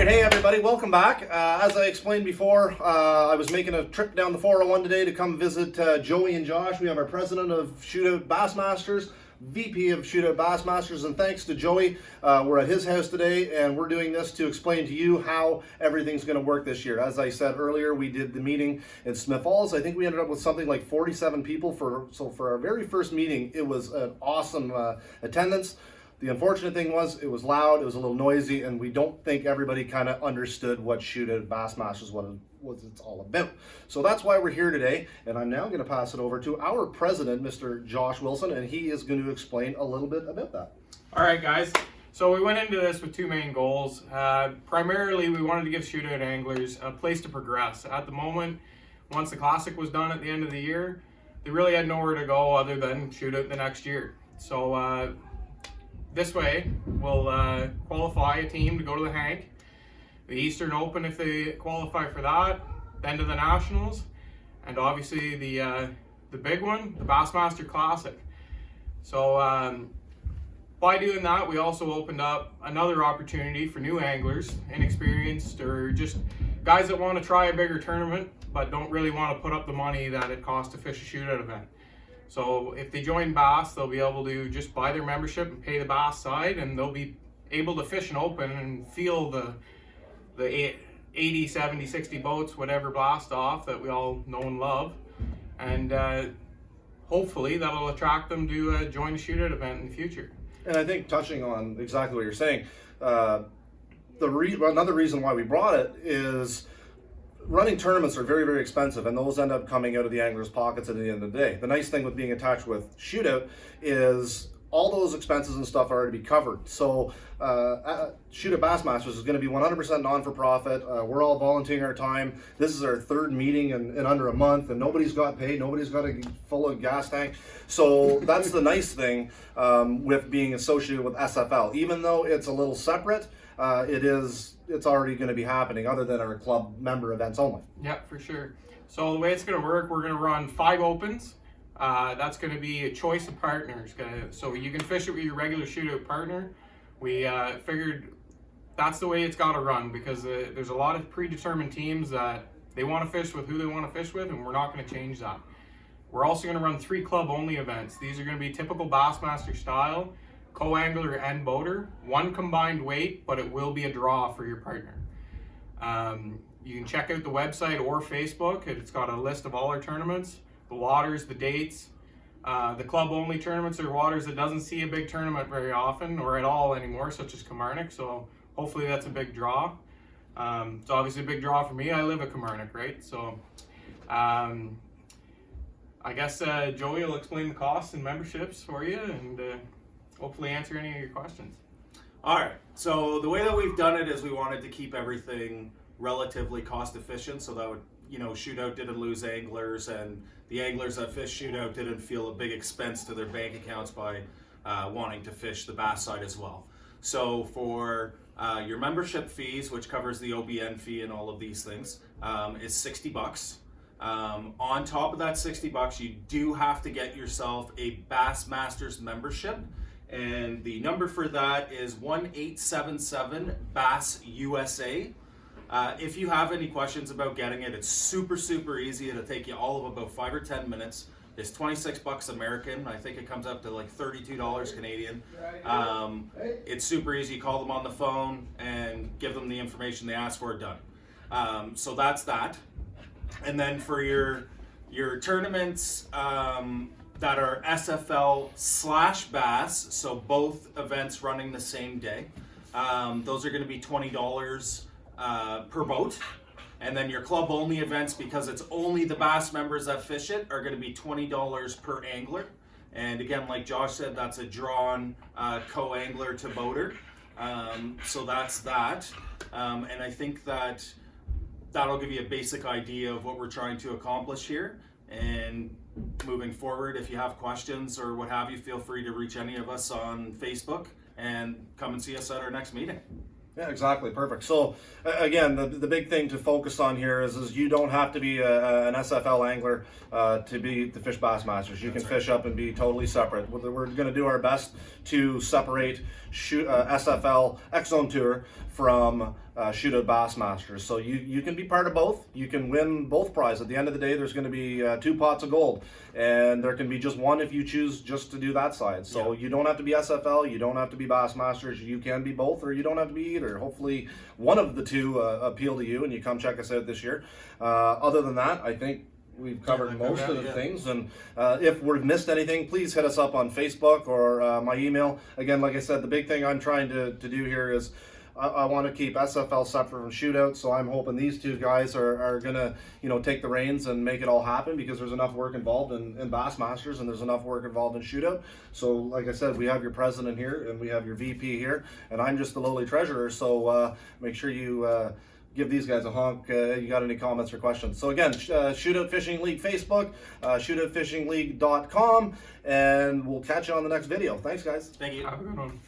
right, hey everybody, welcome back. As I explained before, I was making a trip down the 401 today to come visit Joey and Josh. We have our president of Shootout Bassmasters, VP of Shootout Bassmasters, and thanks to Joey, we're at his house today, and we're doing this to explain to you how everything's going to work this year. As I said earlier, we did the meeting in Smith Falls. I think we ended up with something like 47 people. So for our very first meeting, it was an awesome attendance. The unfortunate thing was it was loud, it was a little noisy, and we don't think everybody kind of understood what Shootout Bassmasters was it's all about. So that's why we're here today, and I'm now going to pass it over to our president, Mr. Josh Wilson, and he is going to explain a little bit about that. All right, guys. So we went into this with two main goals. Primarily, we wanted to give Shootout anglers a place to progress. At the moment, once the Classic was done at the end of the year, they really had nowhere to go other than Shootout the next year. So this way, we'll qualify a team to go to the Hank, the Eastern Open if they qualify for that, then to the Nationals, and obviously the big one, the Bassmaster Classic. So by doing that, we also opened up another opportunity for new anglers, inexperienced, or just guys that want to try a bigger tournament but don't really want to put up the money that it costs to fish a shootout event. So if they join Bass, they'll be able to just buy their membership and pay the Bass side, and they'll be able to fish an open and feel the 80, 70, 60 boats, whatever, blast off that we all know and love. And hopefully that'll attract them to join a shootout event in the future. And I think touching on exactly what you're saying, another reason why we brought it is running tournaments are very, very expensive, and those end up coming out of the anglers' pockets at the end of the day. The nice thing with being attached with Shootout is all those expenses and stuff are already covered. So Shootout Bassmasters is going to be 100% non-for-profit. We're all volunteering our time. This is our third meeting in under a month, and nobody's got paid. Nobody's got a full gas tank. So that's the nice thing with being associated with SFL. Even though it's a little separate, it's already going to be happening other than our club member events only. Yeah, for sure. So the way it's going to work, we're going to run 5 opens. That's going to be a choice of partners. So you can fish it with your regular shootout partner. We figured that's the way it's got to run because there's a lot of predetermined teams that they want to fish with who they want to fish with, and we're not going to change that. We're also going to run 3 club-only events. These are going to be typical Bassmaster style, co-angler and boater, 1 combined weight, but it will be a draw for your partner. You can check out the website or Facebook. It's got a list of all our tournaments, the waters, the dates. The club-only tournaments are waters that doesn't see a big tournament very often or at all anymore, such as Kilmarnock, so hopefully that's a big draw. It's obviously a big draw for me. I live at Kilmarnock, right? So I guess Joey will explain the costs and memberships for you and hopefully answer any of your questions. All right, so the way that we've done it is we wanted to keep everything relatively cost efficient so that would, Shootout didn't lose anglers and the anglers that fish Shootout didn't feel a big expense to their bank accounts by wanting to fish the Bass side as well. So for your membership fees, which covers the OBN fee and all of these things, is $60. On top of that $60, you do have to get yourself a Bassmasters membership. And the number for that is 1877 Bass USA. If you have any questions about getting it, it's super, super easy. It'll take you all of about 5 or 10 minutes. It's $26 American. I think it comes up to like $32 Canadian. It's super easy. You call them on the phone and give them the information they ask for, done. So that's that. And then for your tournaments that are SFL/Bass, so both events running the same day, those are going to be $20 per boat. And then your club only events, because it's only the Bass members that fish it, are going to be $20 per angler. And again, like Josh said, that's a drawn co-angler to boater. So that's that. And I think that'll give you a basic idea of what we're trying to accomplish here. And moving forward, if you have questions or what have you, feel free to reach any of us on Facebook and come and see us at our next meeting. Yeah, exactly. Perfect. So again, the big thing to focus on here is you don't have to be an SFL angler to fish Bassmasters. You can fish up and be totally separate. We're going to do our best to separate SFL X Zone Tour from Shootout Bassmasters. So you can be part of both. You can win both prizes. At the end of the day, there's going to be 2 pots of gold, and there can be just one if you choose just to do that side. So you don't have to be SFL, you don't have to be Bassmasters, you can be both, or you don't have to be either. Hopefully one of the two appeal to you and you come check us out this year. Other than that, I think we've covered most of the things, and if we've missed anything, please hit us up on Facebook or my email. Again, like I said, the big thing I'm trying to do here is I want to keep SFL separate from Shootout, so I'm hoping these two guys are gonna, take the reins and make it all happen, because there's enough work involved in Bassmasters and there's enough work involved in Shootout. So like I said, we have your president here and we have your VP here, and I'm just the lowly treasurer, so make sure you give these guys a honk. You got any comments or questions? So again, Shootout Fishing League Facebook, shootoutfishingleague.com, and we'll catch you on the next video. Thanks, guys. Thank you. Have a good one.